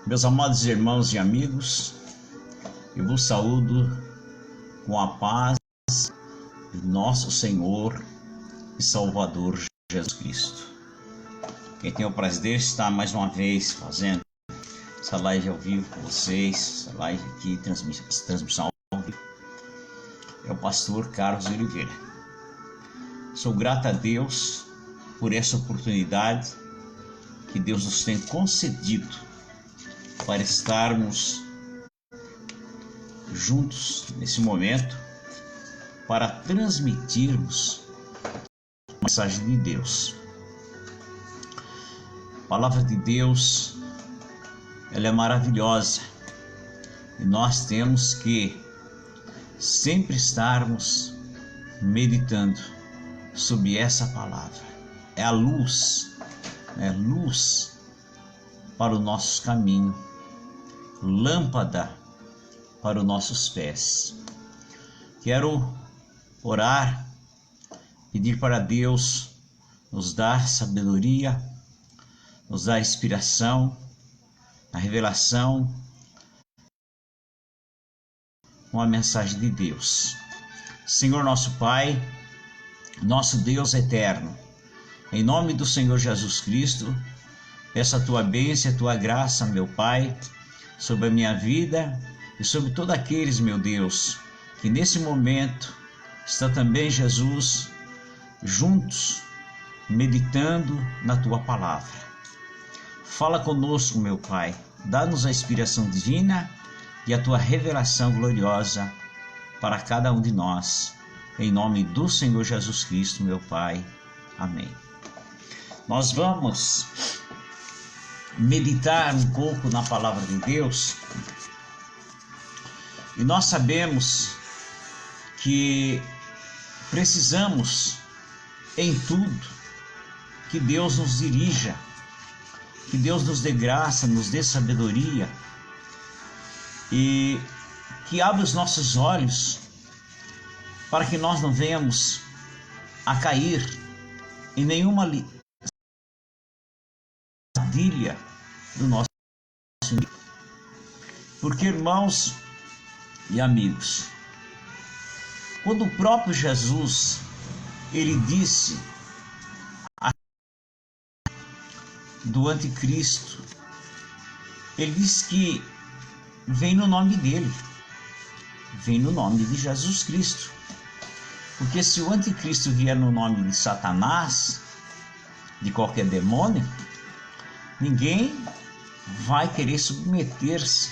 Meus amados irmãos e amigos, eu vos saúdo com a paz de nosso Senhor e Salvador Jesus Cristo. Quem tem o prazer de estar mais uma vez fazendo essa live ao vivo com vocês, essa live aqui, transmissão ao vivo, é o pastor Carlos Oliveira. Sou grato a Deus por essa oportunidade que Deus nos tem concedido para estarmos juntos nesse momento para transmitirmos a mensagem de Deus. A palavra de Deus, ela é maravilhosa e nós temos que sempre estarmos meditando sobre essa palavra. É a luz, luz para o nosso caminho, lâmpada para os nossos pés. Quero orar, pedir para Deus nos dar sabedoria, nos dar inspiração, a revelação com a mensagem de Deus. Senhor nosso Pai, nosso Deus eterno, em nome do Senhor Jesus Cristo, peço a tua bênção e a tua graça, meu Pai, sobre a minha vida e sobre todos aqueles, meu Deus, que nesse momento está também, Jesus, juntos, meditando na tua palavra. Fala conosco, meu Pai, dá-nos a inspiração divina e a tua revelação gloriosa para cada um de nós, em nome do Senhor Jesus Cristo, meu Pai. Amém. Nós vamos meditar um pouco na palavra de Deus e nós sabemos que precisamos em tudo que Deus nos dirija, que Deus nos dê graça, nos dê sabedoria e que abra os nossos olhos para que nós não venhamos a cair em nenhuma armadilha do nosso inimigo. Porque, irmãos e amigos, quando o próprio Jesus, ele disse do anticristo, ele disse que vem no nome dele, vem no nome de Jesus Cristo. Porque se o anticristo vier no nome de Satanás, de qualquer demônio, ninguém vai querer submeter-se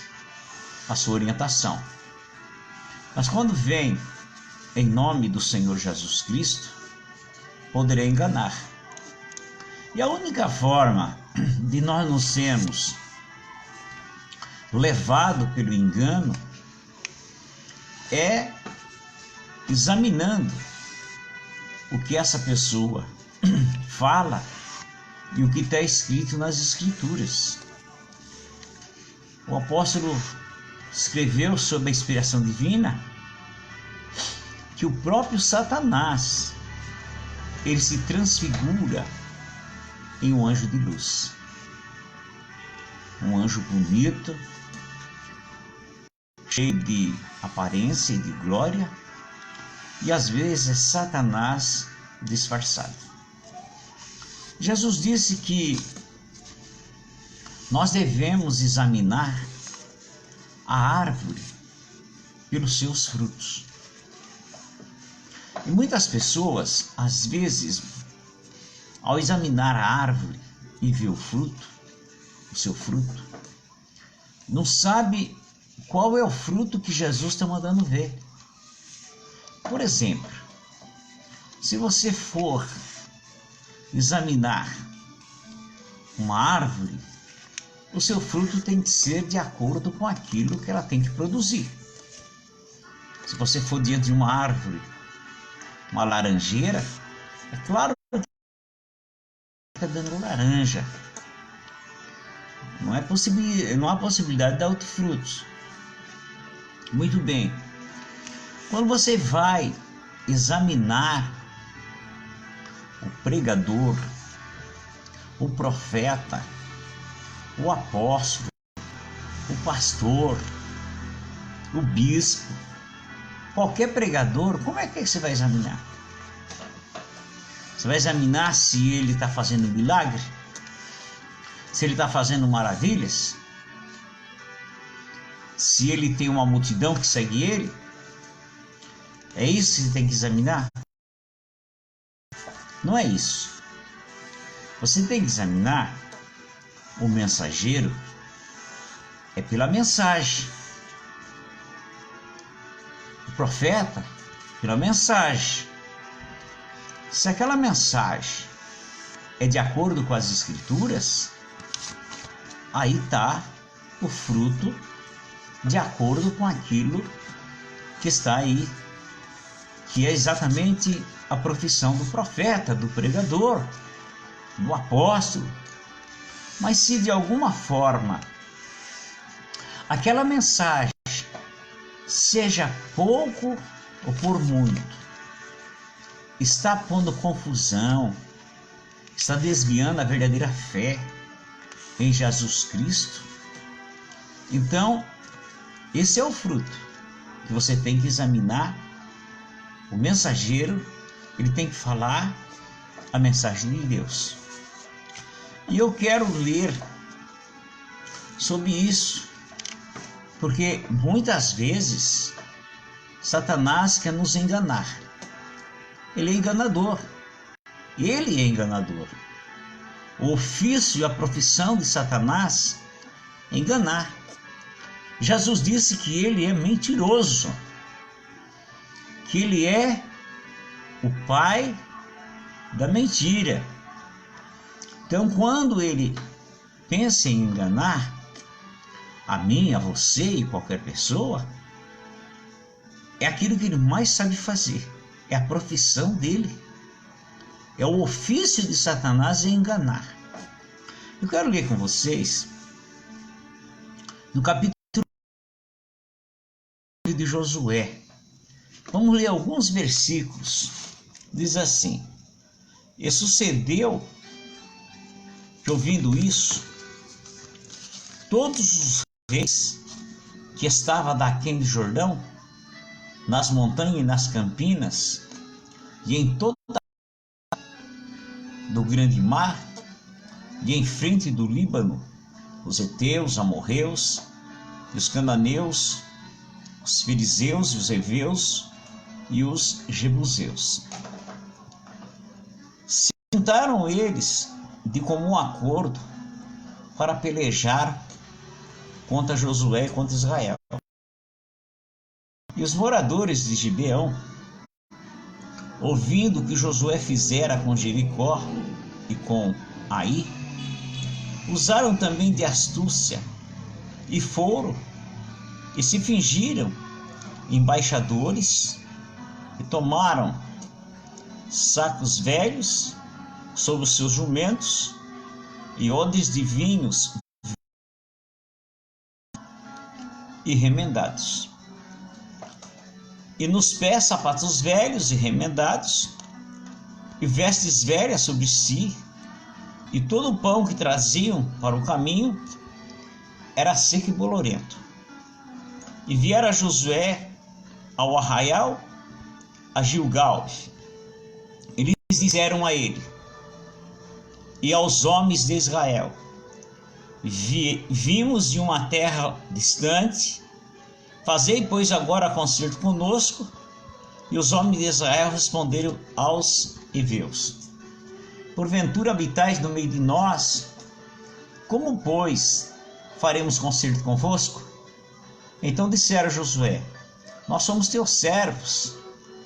à sua orientação. Mas quando vem em nome do Senhor Jesus Cristo, poderá enganar. E a única forma de nós não sermos levados pelo engano é examinando o que essa pessoa fala e o que está escrito nas Escrituras. O apóstolo escreveu sobre a inspiração divina que o próprio Satanás, ele se transfigura em um anjo de luz, um anjo bonito, cheio de aparência e de glória, e às vezes é Satanás disfarçado. Jesus disse que nós devemos examinar a árvore pelos seus frutos. E muitas pessoas, às vezes, ao examinar a árvore e ver o seu fruto, não sabe qual é o fruto que Jesus está mandando ver. Por exemplo, se você for examinar uma árvore, o seu fruto tem que ser de acordo com aquilo que ela tem que produzir. Se você for diante de uma árvore, uma laranjeira, é claro que está dando laranja. Não há possibilidade de dar outros frutos. Muito bem. Quando você vai examinar o pregador, o profeta, o apóstolo, o pastor, o bispo, qualquer pregador, como é que você vai examinar? Você vai examinar se ele está fazendo milagre? Se ele está fazendo maravilhas? Se ele tem uma multidão que segue ele? É isso que você tem que examinar? Não é isso. Você tem que examinar o mensageiro é pela mensagem. O profeta, pela mensagem. Se aquela mensagem é de acordo com as Escrituras, aí está o fruto de acordo com aquilo que está aí, que é exatamente a profissão do profeta, do pregador, do apóstolo. Mas se de alguma forma aquela mensagem, seja pouco ou por muito, está pondo confusão, está desviando a verdadeira fé em Jesus Cristo, então esse é o fruto que você tem que examinar. O mensageiro, ele tem que falar a mensagem de Deus. E eu quero ler sobre isso, porque muitas vezes Satanás quer nos enganar. Ele é enganador. Ele é enganador. O ofício e a profissão de Satanás é enganar. Jesus disse que ele é mentiroso, que ele é o pai da mentira. Então, quando ele pensa em enganar a mim, a você e qualquer pessoa, é aquilo que ele mais sabe fazer, é a profissão dele, é o ofício de Satanás em enganar. Eu quero ler com vocês no capítulo de Josué. Vamos ler alguns versículos. Diz assim: e sucedeu que, ouvindo isso, todos os reis que estavam daquém do Jordão, nas montanhas e nas campinas, e em toda do grande mar, e em frente do Líbano, os heteus, amorreus, e os cananeus, os fariseus e os heveus e os jebuseus, se juntaram eles de comum acordo para pelejar contra Josué e contra Israel. E os moradores de Gibeão, ouvindo o que Josué fizera com Jericó e com Ai, usaram também de astúcia e foram e se fingiram embaixadores e tomaram sacos velhos sobre os seus jumentos e odres de vinhos e remendados, e nos pés sapatos velhos e remendados, e vestes velhas sobre si, e todo o pão que traziam para o caminho era seco e bolorento. E viera Josué ao arraial, a Gilgal, e lhes disseram a ele e aos homens de Israel: vimos de uma terra distante, fazei, pois, agora concerto conosco. E os homens de Israel responderam aos heveus: porventura habitais no meio de nós? Como, pois, faremos concerto convosco? Então disseram a Josué: nós somos teus servos.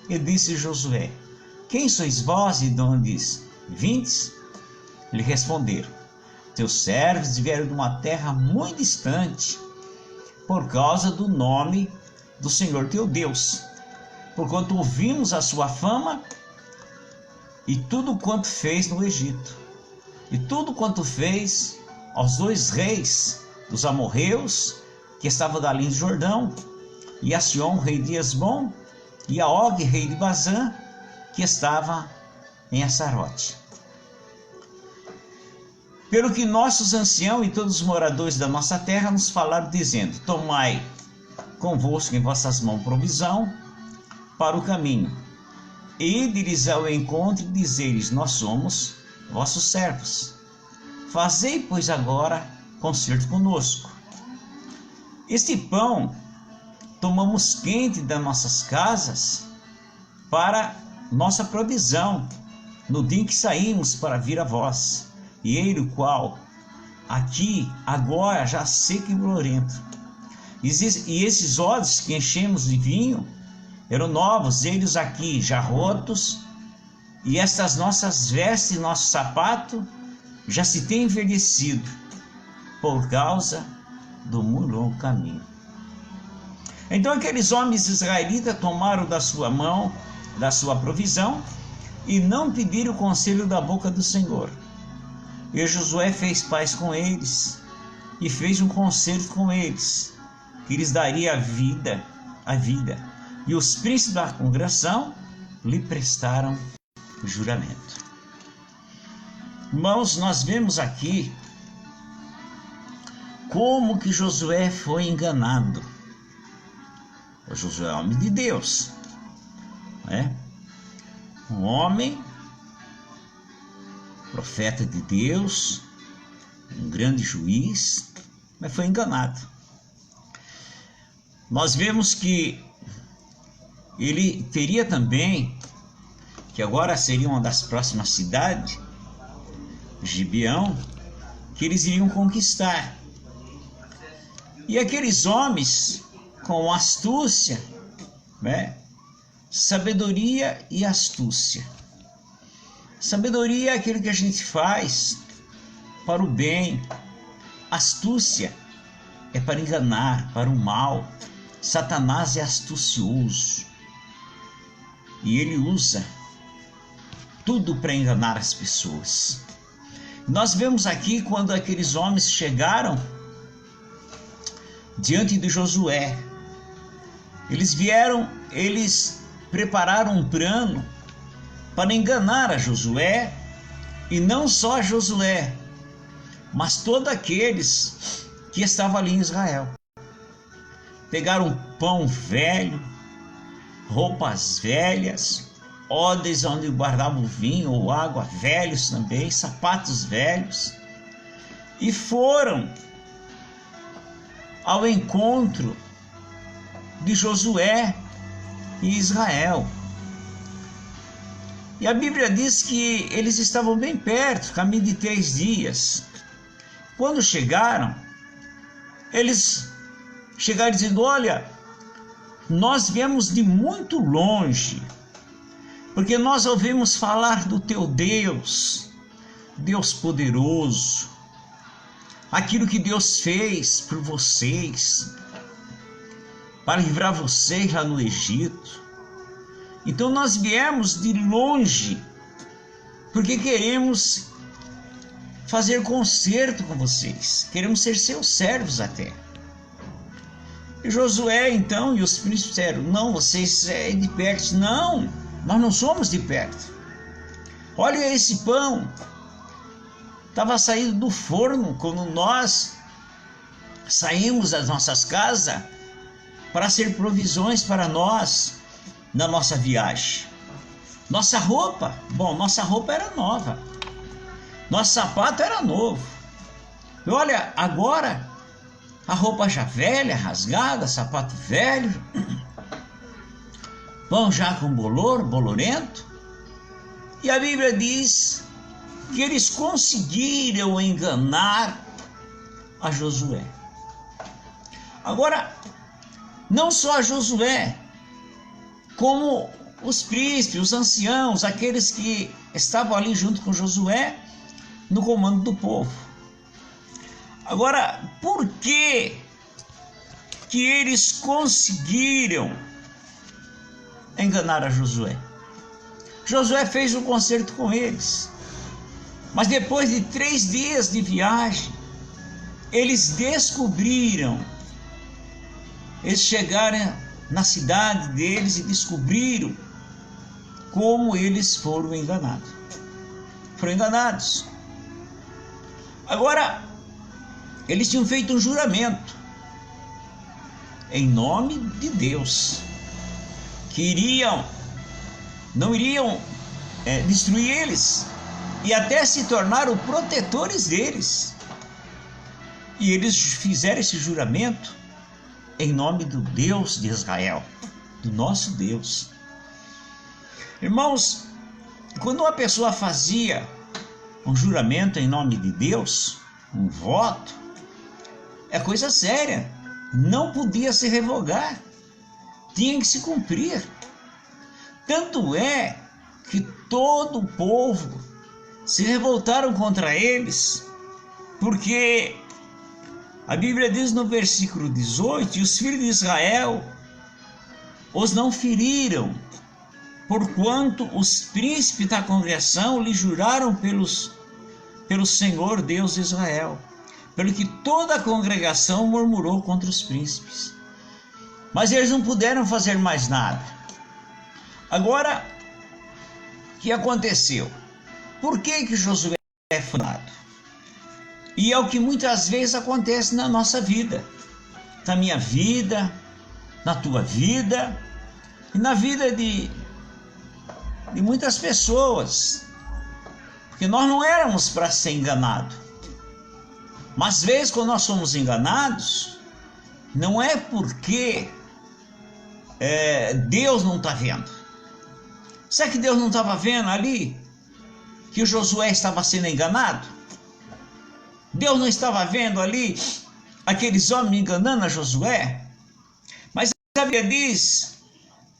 E disse Josué: quem sois vós e de onde vindes? Lhe responderam: teus servos vieram de uma terra muito distante, por causa do nome do Senhor teu Deus, porquanto ouvimos a sua fama e tudo quanto fez no Egito, e tudo quanto fez aos 2 reis dos amorreus que estavam da linha do Jordão, e a Sion, rei de Esbom, e a Og, rei de Bazã, que estava em Assarote. Pelo que nossos anciãos e todos os moradores da nossa terra nos falaram, dizendo: tomai convosco em vossas mãos provisão para o caminho, e ide-lhes ao encontro e dizeres: nós somos vossos servos. Fazei, pois, agora concerto conosco. Este pão tomamos quente das nossas casas para nossa provisão, no dia em que saímos para vir a vós, e ele o qual aqui agora já seco e bolorento. E esses odres que enchemos de vinho eram novos, eles aqui já rotos, e estas nossas vestes e nosso sapato já se tem envelhecido por causa do muito longo caminho. Então aqueles homens israelitas tomaram da sua mão, da sua provisão, e não pediram o conselho da boca do Senhor. E Josué fez paz com eles, e fez um concerto com eles, que lhes daria a vida. E os príncipes da congregação lhe prestaram juramento. Irmãos, nós vemos aqui como que Josué foi enganado. O Josué é homem de Deus, né? Um homem, profeta de Deus, um grande juiz, mas foi enganado. Nós vemos que ele teria também, que agora seria uma das próximas cidades, Gibeão, que eles iriam conquistar. E aqueles homens, com astúcia, né? Sabedoria e astúcia. Sabedoria é aquilo que a gente faz para o bem. Astúcia é para enganar, para o mal. Satanás é astucioso. E ele usa tudo para enganar as pessoas. Nós vemos aqui quando aqueles homens chegaram diante de Josué. Eles prepararam um plano para enganar a Josué, e não só a Josué, mas todos aqueles que estavam ali em Israel. Pegaram pão velho, roupas velhas, odres onde guardavam vinho ou água velhos também, sapatos velhos, e foram ao encontro de Josué e Israel. E a Bíblia diz que eles estavam bem perto, caminho de 3 dias. Quando chegaram, eles chegaram dizendo: olha, nós viemos de muito longe, porque nós ouvimos falar do teu Deus, Deus poderoso, aquilo que Deus fez por vocês, para livrar vocês lá no Egito. Então nós viemos de longe, porque queremos fazer concerto com vocês, queremos ser seus servos até. E Josué então e os príncipes disseram: não, vocês é de perto. Não, nós não somos de perto. Olha esse pão, estava saindo do forno quando nós saímos das nossas casas para ser provisões para nós na nossa viagem. Nossa roupa era nova, nosso sapato era novo. E olha, agora a roupa já velha, rasgada, sapato velho, pão já com bolorento. E a Bíblia diz que eles conseguiram enganar a Josué. Agora, não só a Josué, como os príncipes, os anciãos, aqueles que estavam ali junto com Josué no comando do povo. Agora, por que eles conseguiram enganar a Josué? Josué fez um concerto com eles, mas depois de 3 dias de viagem, eles descobriram, eles chegaram na cidade deles e descobriram como eles foram enganados. Foram enganados. Agora, eles tinham feito um juramento em nome de Deus, que não iriam destruir eles e até se tornaram protetores deles. E eles fizeram esse juramento em nome do Deus de Israel, do nosso Deus. Irmãos, quando uma pessoa fazia um juramento em nome de Deus, um voto, é coisa séria, não podia se revogar, tinha que se cumprir. Tanto é que todo o povo se revoltaram contra eles, porque a Bíblia diz no versículo 18: e os filhos de Israel os não feriram, porquanto os príncipes da congregação lhe juraram pelo Senhor Deus de Israel, pelo que toda a congregação murmurou contra os príncipes. Mas eles não puderam fazer mais nada. Agora, o que aconteceu? Por que Josué foi fundado? E é o que muitas vezes acontece na nossa vida, na minha vida, na tua vida e na vida de muitas pessoas, porque nós não éramos para ser enganados. Mas às vezes, quando nós somos enganados, não é porque Deus não está vendo. Será que Deus não estava vendo ali que o Josué estava sendo enganado? Deus não estava vendo ali aqueles homens enganando a Josué? Mas a Bíblia diz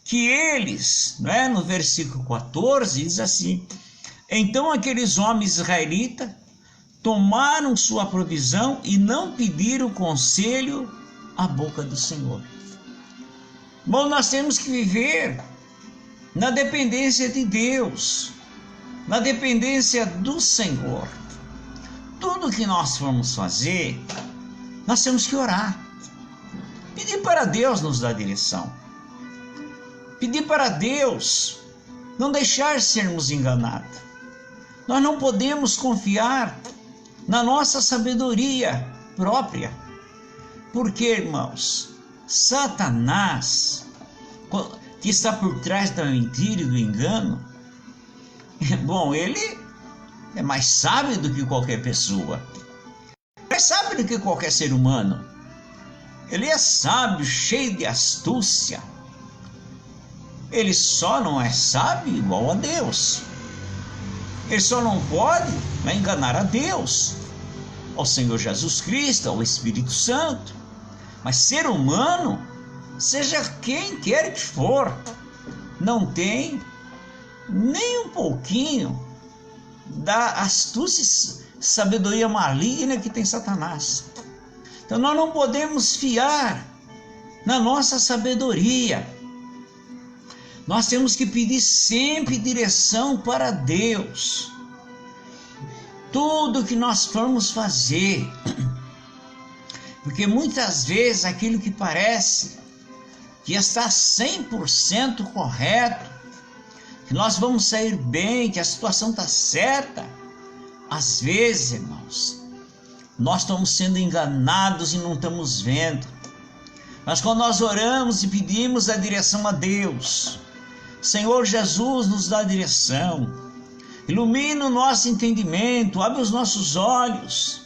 que eles, no versículo 14, diz assim: então aqueles homens israelitas tomaram sua provisão e não pediram conselho à boca do Senhor. Bom, nós temos que viver na dependência de Deus, na dependência do Senhor. Tudo que nós formos fazer, nós temos que orar, pedir para Deus nos dar direção, pedir para Deus não deixar sermos enganados. Nós não podemos confiar na nossa sabedoria própria, porque, irmãos, Satanás, que está por trás da mentira e do engano, bom, ele é mais sábio do que qualquer pessoa, é mais sábio do que qualquer ser humano. Ele é sábio, cheio de astúcia. Ele só não é sábio igual a Deus. Ele só não pode enganar a Deus, ao Senhor Jesus Cristo, ao Espírito Santo. Mas ser humano, seja quem quer que for, não tem nem um pouquinho da astúcia e sabedoria maligna que tem Satanás. Então nós não podemos fiar na nossa sabedoria. Nós temos que pedir sempre direção para Deus. Tudo que nós formos fazer, porque muitas vezes aquilo que parece que está 100% correto, que nós vamos sair bem, que a situação está certa, às vezes, irmãos, nós estamos sendo enganados e não estamos vendo. Mas quando nós oramos e pedimos a direção a Deus, Senhor Jesus, nos dá a direção, ilumina o nosso entendimento, abre os nossos olhos,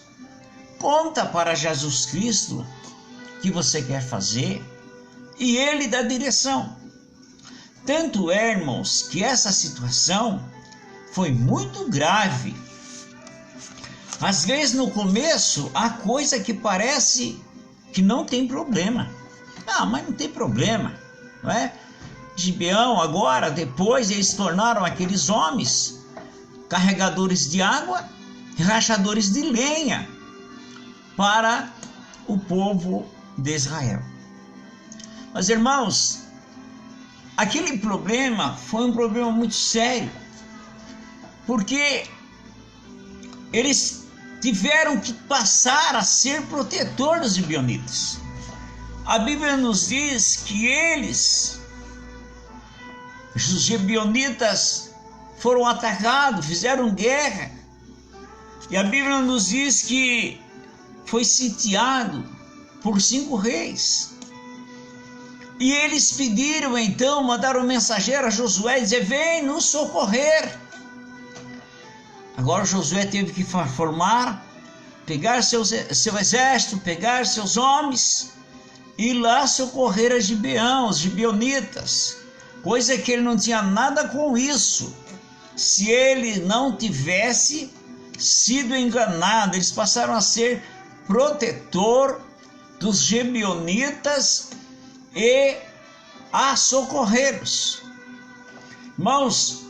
conta para Jesus Cristo o que você quer fazer e Ele dá direção. Tanto é, irmãos, que essa situação foi muito grave. Às vezes no começo há coisa que parece que não tem problema. Ah, mas não tem problema, não é? Gibeão agora, depois eles tornaram aqueles homens carregadores de água e rachadores de lenha para o povo de Israel. Mas, irmãos, aquele problema foi um problema muito sério, porque eles tiveram que passar a ser protetor dos gibeonitas. A Bíblia nos diz que os gibeonitas foram atacados, fizeram guerra, E a Bíblia nos diz que foi sitiado por 5 reis. E eles pediram então, mandaram um mensageiro a Josué dizer: vem nos socorrer. Agora Josué teve que formar, pegar seu exército, pegar seus homens, e ir lá socorrer a Gibeão, os gibeonitas. Coisa que ele não tinha nada com isso. Se ele não tivesse sido enganado, eles passaram a ser protetor dos gibeonitas e a socorrê-los. Irmãos,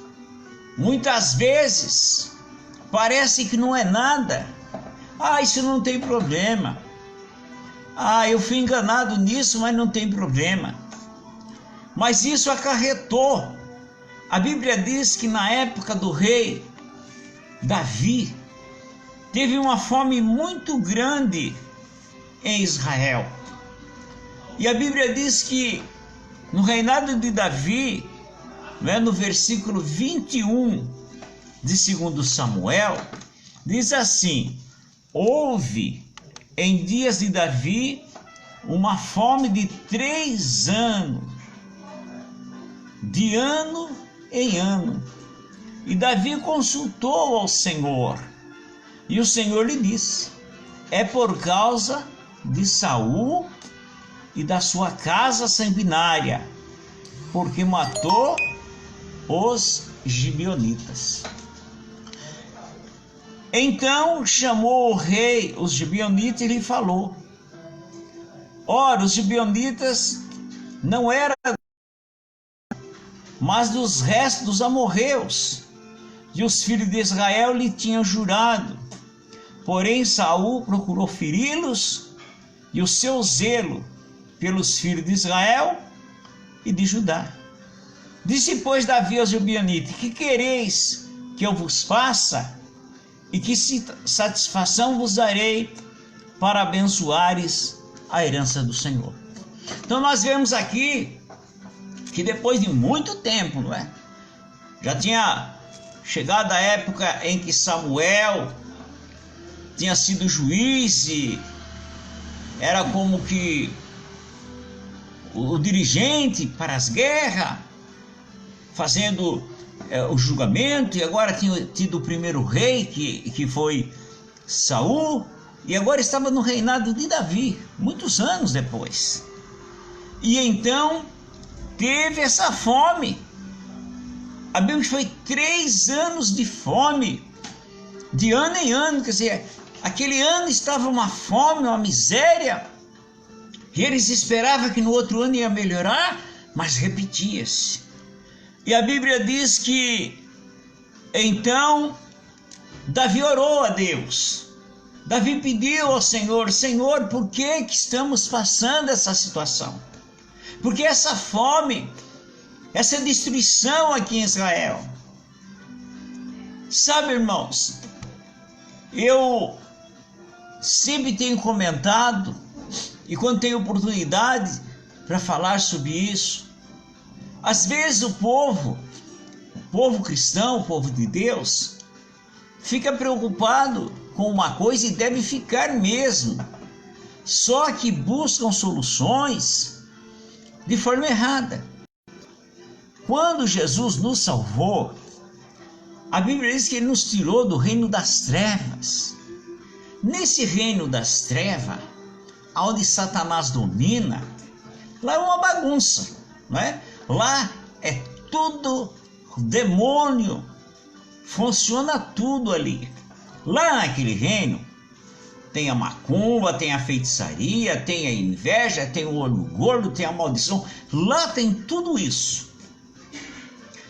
muitas vezes parece que não é nada. Isso não tem problema. Eu fui enganado nisso, mas não tem problema. Mas isso acarretou. A Bíblia diz que na época do rei Davi, teve uma fome muito grande em Israel. E a Bíblia diz que no reinado de Davi, no versículo 21 de 2 Samuel, diz assim: houve em dias de Davi uma fome de 3 anos, de ano em ano. E Davi consultou ao Senhor, e o Senhor lhe disse: é por causa de Saul e da sua casa sanguinária, porque matou os gibeonitas. Então chamou o rei os gibeonitas e lhe falou: ora, os gibeonitas não eram, mas dos restos dos amorreus, e os filhos de Israel lhe tinham jurado. Porém Saul procurou feri-los, e o seu zelo pelos filhos de Israel e de Judá. Disse, pois, Davi aos gibeonitas: que quereis que eu vos faça? E que satisfação vos darei para abençoares a herança do Senhor? Então nós vemos aqui que depois de muito tempo, já tinha chegado a época em que Samuel tinha sido juiz e era como que o dirigente para as guerras, fazendo o julgamento, e agora tinha tido o primeiro rei, que foi Saul, e agora estava no reinado de Davi, muitos anos depois. E então teve essa fome. A Bíblia foi 3 anos de fome, de ano em ano, quer dizer, aquele ano estava uma fome, uma miséria, e eles esperavam que no outro ano ia melhorar, mas repetia-se. E a Bíblia diz que então Davi orou a Deus. Davi pediu ao Senhor: Senhor, por que estamos passando essa situação? Porque essa fome, essa destruição aqui em Israel. Sabe, irmãos, eu sempre tenho comentado, e quando tenho oportunidade para falar sobre isso, às vezes o povo cristão, o povo de Deus, fica preocupado com uma coisa, e deve ficar mesmo, só que buscam soluções de forma errada. Quando Jesus nos salvou, a Bíblia diz que Ele nos tirou do reino das trevas. Nesse reino das trevas, onde Satanás domina, lá é uma bagunça, não é? Lá é tudo demônio, funciona tudo ali. Lá naquele reino tem a macumba, tem a feitiçaria, tem a inveja, tem o olho gordo, tem a maldição. Lá tem tudo isso.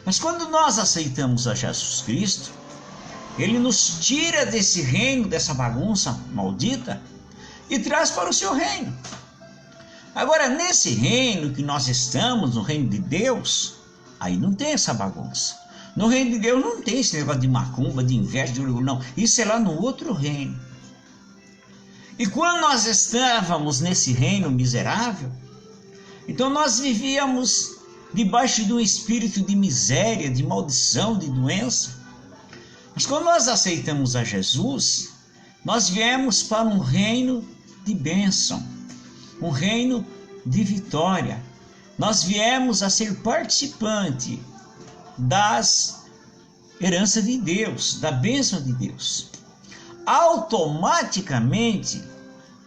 Mas quando nós aceitamos a Jesus Cristo, Ele nos tira desse reino, dessa bagunça maldita, e traz para o seu reino. Agora, nesse reino que nós estamos, no reino de Deus, aí não tem essa bagunça. No reino de Deus não tem esse negócio de macumba, de inveja, de orgulho, não. Isso é lá no outro reino. E quando nós estávamos nesse reino miserável, então nós vivíamos debaixo de um espírito de miséria, de maldição, de doença. Mas quando nós aceitamos a Jesus, nós viemos para um reino de bênção, um reino de vitória. Nós viemos a ser participante das heranças de Deus, da bênção de Deus. Automaticamente,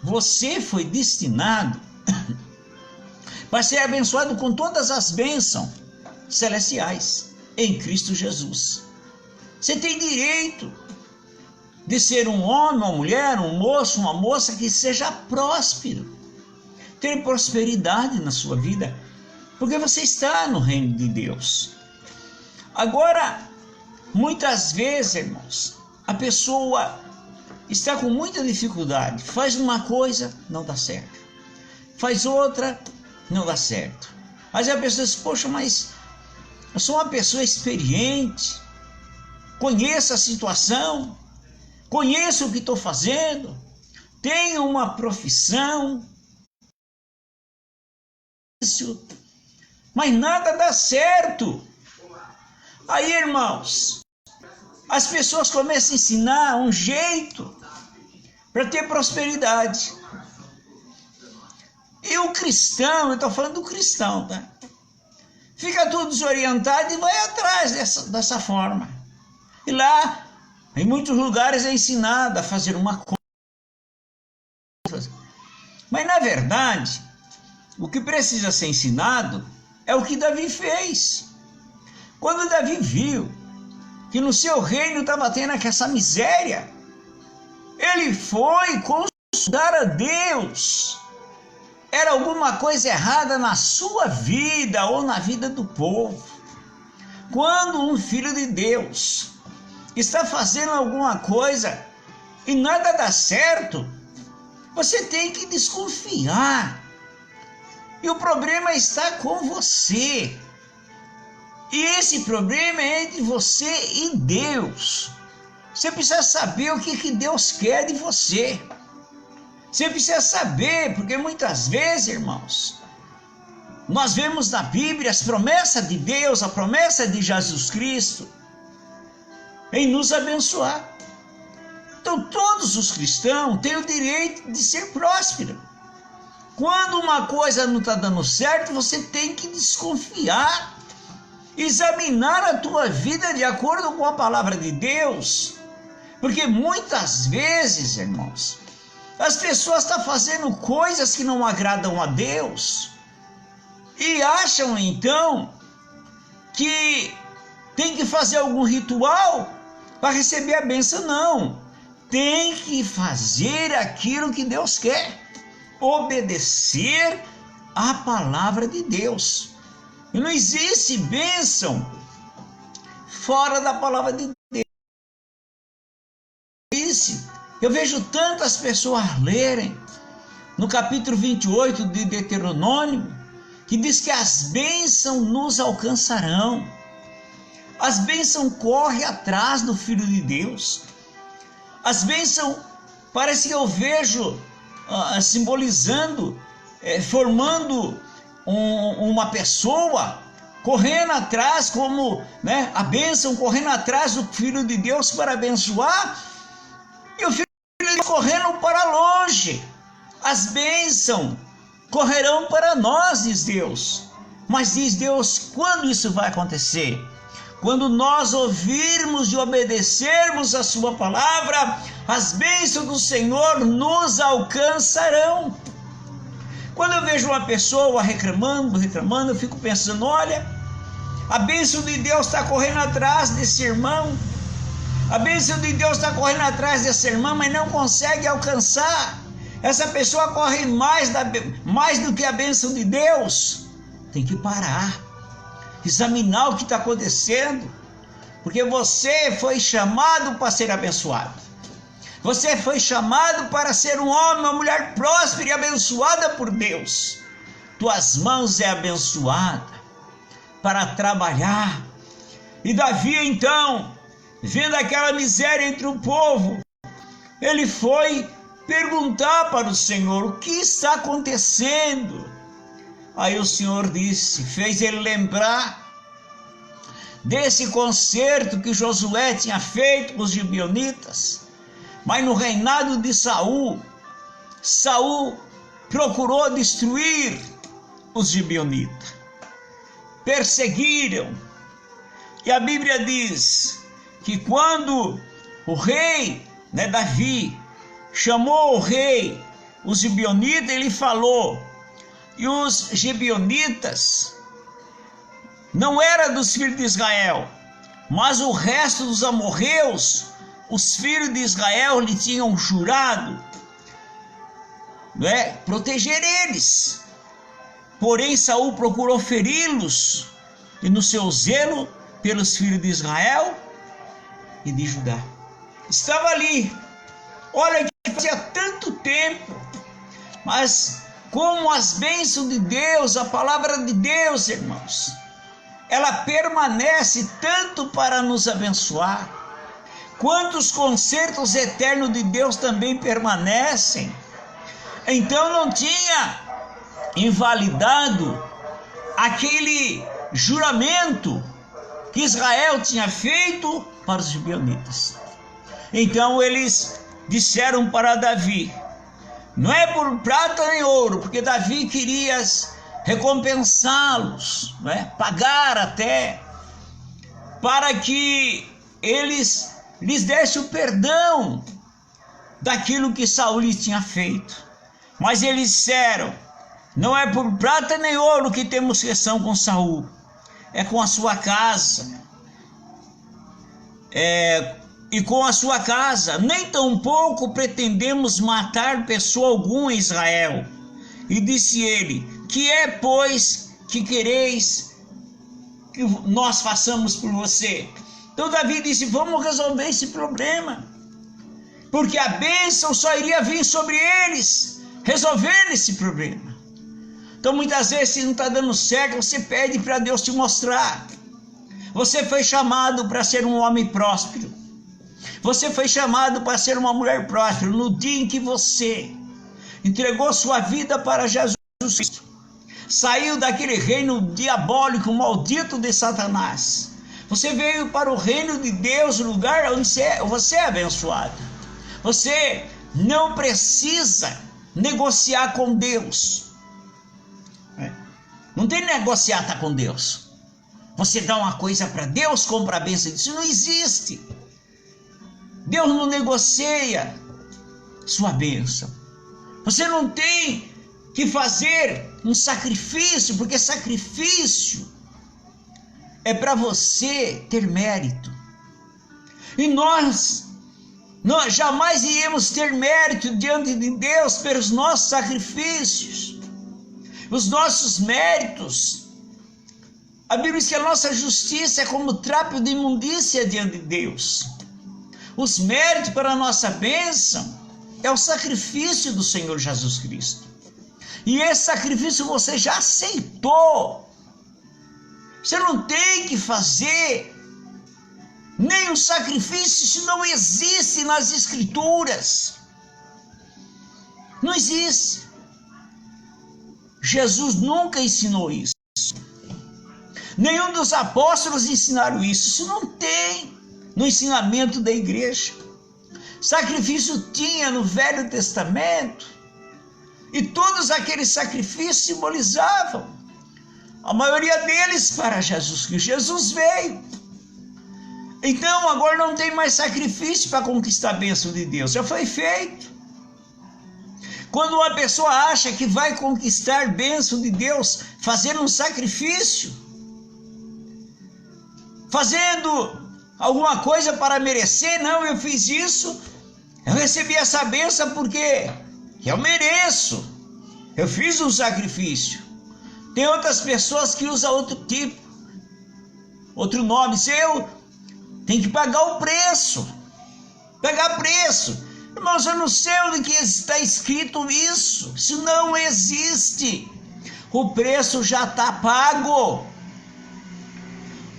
você foi destinado para ser abençoado com todas as bênçãos celestiais em Cristo Jesus. Você tem direito de ser um homem, uma mulher, um moço, uma moça que seja próspero, ter prosperidade na sua vida, porque você está no reino de Deus. Agora, muitas vezes, irmãos, a pessoa está com muita dificuldade, faz uma coisa, não dá certo, faz outra, não dá certo. Mas a pessoa diz, poxa, mas eu sou uma pessoa experiente, conheço a situação, conheço o que estou fazendo, tenho uma profissão, mas nada dá certo. Aí, irmãos, as pessoas começam a ensinar um jeito para ter prosperidade. E o cristão, eu estou falando do cristão, tá? Fica tudo desorientado e vai atrás dessa forma. E lá, em muitos lugares é ensinado a fazer uma coisa. Mas na verdade, o que precisa ser ensinado é o que Davi fez. Quando Davi viu que no seu reino estava tendo essa miséria, ele foi consultar a Deus. Era alguma coisa errada na sua vida ou na vida do povo. Quando um filho de Deus está fazendo alguma coisa e nada dá certo, você tem que desconfiar. E o problema está com você. E esse problema é entre você e Deus. Você precisa saber o que Deus quer de você. Você precisa saber, porque muitas vezes, irmãos, nós vemos na Bíblia as promessas de Deus, a promessa de Jesus Cristo, em nos abençoar. Então todos os cristãos têm o direito de ser prósperos. Quando uma coisa não está dando certo, você tem que desconfiar, examinar a tua vida de acordo com a palavra de Deus, porque muitas vezes, irmãos, as pessoas estão fazendo coisas que não agradam a Deus e acham então que tem que fazer algum ritual para receber a bênção. Não, tem que fazer aquilo que Deus quer, obedecer a palavra de Deus. E não existe bênção fora da palavra de Deus. Eu vejo tantas pessoas lerem no capítulo 28 de Deuteronômio, que diz que as bênçãos nos alcançarão. As bênçãos correm atrás do Filho de Deus. As bênçãos, parece que eu vejo simbolizando, formando uma pessoa correndo atrás, como a bênção correndo atrás do Filho de Deus para abençoar, e o Filho de Deus correndo para longe. As bênçãos correrão para nós, diz Deus. Mas diz Deus, quando isso vai acontecer? Quando nós ouvirmos e obedecermos a sua palavra, as bênçãos do Senhor nos alcançarão. Quando eu vejo uma pessoa reclamando, eu fico pensando, olha, a bênção de Deus está correndo atrás desse irmão, a bênção de Deus está correndo atrás dessa irmã, mas não consegue alcançar. Essa pessoa corre mais do que a bênção de Deus. Tem que parar, examinar o que está acontecendo, porque você foi chamado para ser abençoado. Você foi chamado para ser um homem, uma mulher próspera e abençoada por Deus. Tuas mãos é abençoada para trabalhar. E Davi, então, vendo aquela miséria entre o povo, ele foi perguntar para o Senhor, o que está acontecendo? Aí o Senhor disse, fez ele lembrar desse concerto que Josué tinha feito com os gibeonitas. Mas no reinado de Saul, Saul procurou destruir os gibeonitas. Perseguiram. E a Bíblia diz que quando o rei, Davi, chamou o rei, os gibeonitas, ele falou, e os gibeonitas não era dos filhos de Israel, mas o resto dos amorreus, os filhos de Israel lhe tinham jurado, proteger eles. Porém Saul procurou feri-los, e no seu zelo pelos filhos de Israel e de Judá. Estava ali, olha que fazia tanto tempo, mas como as bênçãos de Deus, a palavra de Deus, irmãos, ela permanece tanto para nos abençoar, quanto os concertos eternos de Deus também permanecem. Então não tinha invalidado aquele juramento que Israel tinha feito para os gibeonitas. Então eles disseram para Davi, não é por prata nem ouro, porque Davi queria recompensá-los, pagar até, para que eles lhes dessem o perdão daquilo que Saul lhes tinha feito. Mas eles disseram, não é por prata nem ouro que temos questão com Saul, é com a sua casa, e com a sua casa, nem tampouco pretendemos matar pessoa alguma em Israel. E disse ele, que é, pois, que quereis que nós façamos por você? Então Davi disse, vamos resolver esse problema, porque a bênção só iria vir sobre eles, resolvendo esse problema. Então muitas vezes, se não está dando certo, você pede para Deus te mostrar. Você foi chamado para ser um homem próspero. Você foi chamado para ser uma mulher próspera. No dia em que você entregou sua vida para Jesus Cristo, saiu daquele reino diabólico, maldito de Satanás, você veio para o reino de Deus, o lugar onde você é abençoado. Você não precisa negociar com Deus. Não tem negociata com Deus. Você dá uma coisa para Deus, compra a bênção. Isso não existe. Deus não negocia sua bênção. Você não tem que fazer um sacrifício, porque sacrifício é para você ter mérito. E nós jamais iremos ter mérito diante de Deus pelos nossos sacrifícios. Os nossos méritos, a Bíblia diz que a nossa justiça é como trapo de imundícia diante de Deus. Os méritos para a nossa bênção é o sacrifício do Senhor Jesus Cristo. E esse sacrifício você já aceitou. Você não tem que fazer nenhum sacrifício, isso não existe nas Escrituras. Não existe. Jesus nunca ensinou isso. Nenhum dos apóstolos ensinaram isso. Isso não tem no ensinamento da igreja. Sacrifício tinha no Velho Testamento, e todos aqueles sacrifícios simbolizavam, a maioria deles, para Jesus Cristo. Jesus veio. Então agora não tem mais sacrifício para conquistar a bênção de Deus. Já foi feito. Quando uma pessoa acha que vai conquistar a bênção de Deus fazendo um sacrifício, fazendo alguma coisa para merecer, não, eu fiz isso, eu recebi essa bênção porque eu mereço, eu fiz um sacrifício. Tem outras pessoas que usam outro tipo, outro nome, eu tenho que pagar o preço, pagar preço. Irmãos, eu não sei onde que está escrito isso. Isso não existe. O preço já está pago.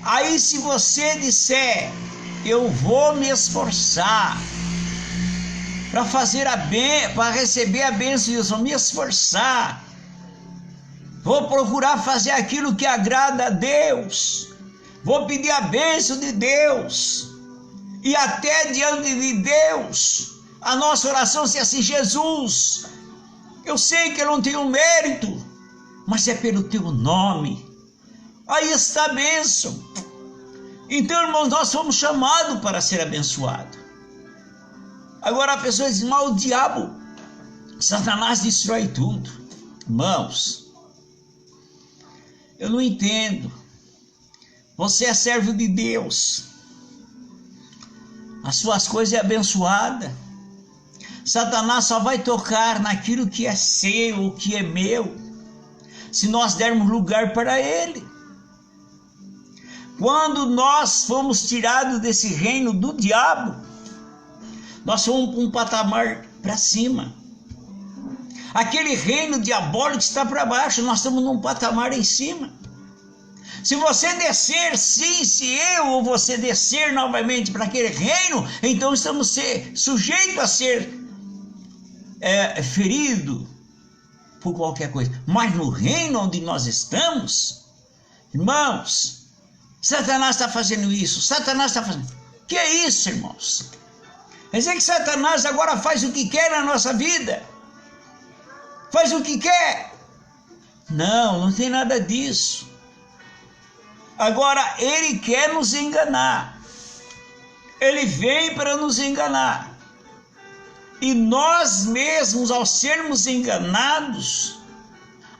Aí se você disser, eu vou me esforçar para para receber a bênção de Deus, vou me esforçar, vou procurar fazer aquilo que agrada a Deus, Vou pedir a bênção de Deus. E até diante de Deus, a nossa oração seja assim: Jesus, eu sei que eu não tenho mérito, mas é pelo teu nome. Aí está a bênção. Então, irmãos, nós fomos chamados para ser abençoados. Agora a pessoa diz: mas o diabo, Satanás destrói tudo. Irmãos, eu não entendo. Você é servo de Deus. As suas coisas é abençoada. Satanás só vai tocar naquilo que é seu, o que é meu, se nós dermos lugar para ele. Quando nós fomos tirados desse reino do diabo, nós fomos para um patamar para cima. Aquele reino diabólico está para baixo, nós estamos num patamar em cima. Se você descer, sim, se eu ou você descer novamente para aquele reino, então estamos sujeitos a ser ferido por qualquer coisa. Mas no reino onde nós estamos, irmãos, Satanás está fazendo isso, Satanás está fazendo. Que é isso, irmãos? Quer dizer que Satanás agora faz o que quer na nossa vida? Faz o que quer? Não, não tem nada disso. Agora, ele quer nos enganar. Ele vem para nos enganar. E nós mesmos, ao sermos enganados,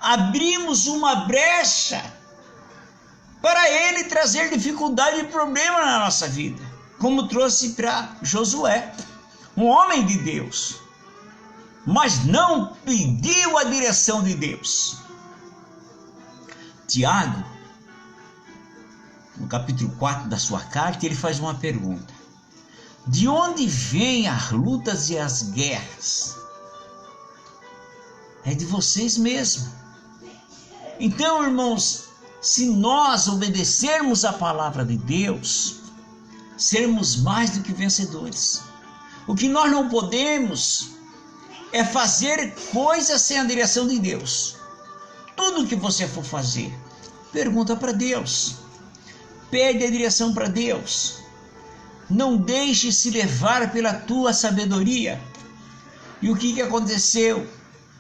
abrimos uma brecha para ele trazer dificuldade e problema na nossa vida, como trouxe para Josué, um homem de Deus, mas não pediu a direção de Deus. Tiago, no capítulo 4 da sua carta, ele faz uma pergunta: de onde vêm as lutas e as guerras? É de vocês mesmos. Então, irmãos, se nós obedecermos a palavra de Deus, seremos mais do que vencedores. O que nós não podemos é fazer coisas sem a direção de Deus. Tudo que você for fazer, pergunta para Deus. Pede a direção para Deus. Não deixe se levar pela tua sabedoria. E o que aconteceu?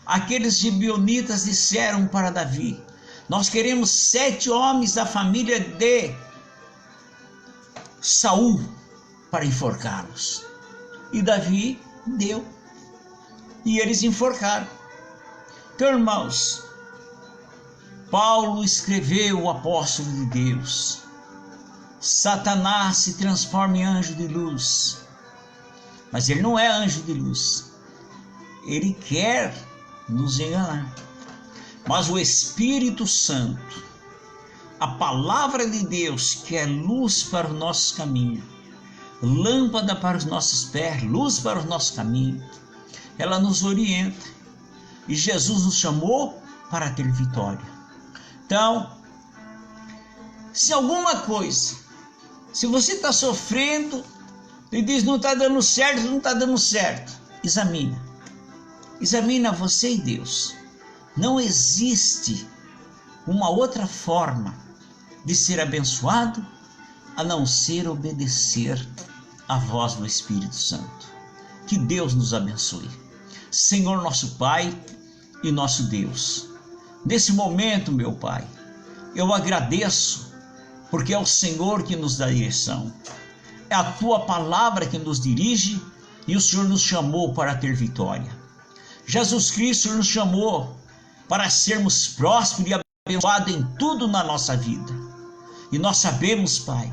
Aqueles gibeonitas disseram para Davi: nós queremos 7 homens da família de Saul para enforcá-los. E Davi deu. E eles enforcaram. Então, irmãos, Paulo escreveu, o apóstolo de Deus: Satanás se transforma em anjo de luz, mas ele não é anjo de luz. Ele quer nos enganar. Mas o Espírito Santo, a palavra de Deus, que é luz para os nossos caminhos, lâmpada para os nossos pés, luz para os nossos caminhos, ela nos orienta. E Jesus nos chamou para ter vitória. Então, se alguma coisa, se você está sofrendo e diz não está dando certo, não está dando certo, examina. Examina você e Deus. Não existe uma outra forma de ser abençoado a não ser obedecer à voz do Espírito Santo. Que Deus nos abençoe. Senhor nosso Pai e nosso Deus, nesse momento, meu Pai, eu agradeço, porque é o Senhor que nos dá direção, é a Tua palavra que nos dirige, e o Senhor nos chamou para ter vitória. Jesus Cristo nos chamou para sermos prósperos e abençoados em tudo na nossa vida. E nós sabemos, Pai,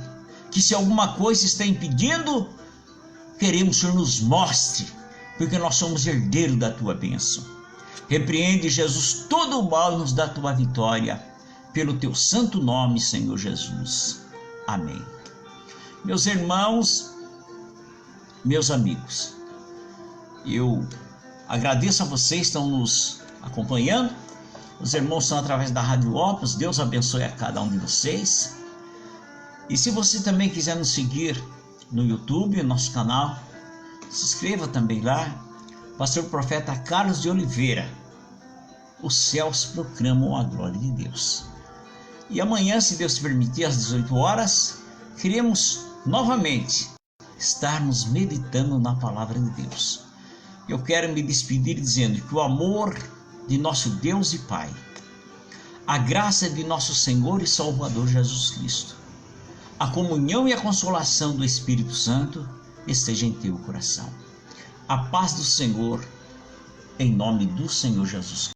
que se alguma coisa está impedindo, queremos que o Senhor nos mostre, porque nós somos herdeiros da Tua bênção. Repreende, Jesus, todo o mal e nos dá a Tua vitória, pelo Teu santo nome, Senhor Jesus. Amém. Meus irmãos, meus amigos, eu agradeço a vocês que estão nos acompanhando. Os irmãos estão através da Rádio Opus. Deus abençoe a cada um de vocês. E se você também quiser nos seguir no YouTube, nosso canal, se inscreva também lá. Pastor Profeta Carlos de Oliveira. Os céus proclamam a glória de Deus. E amanhã, se Deus permitir, às 18 horas, queremos novamente estarmos meditando na palavra de Deus. Eu quero me despedir dizendo que o amor de nosso Deus e Pai, a graça de nosso Senhor e Salvador Jesus Cristo, a comunhão e a consolação do Espírito Santo esteja em teu coração. A paz do Senhor, em nome do Senhor Jesus Cristo.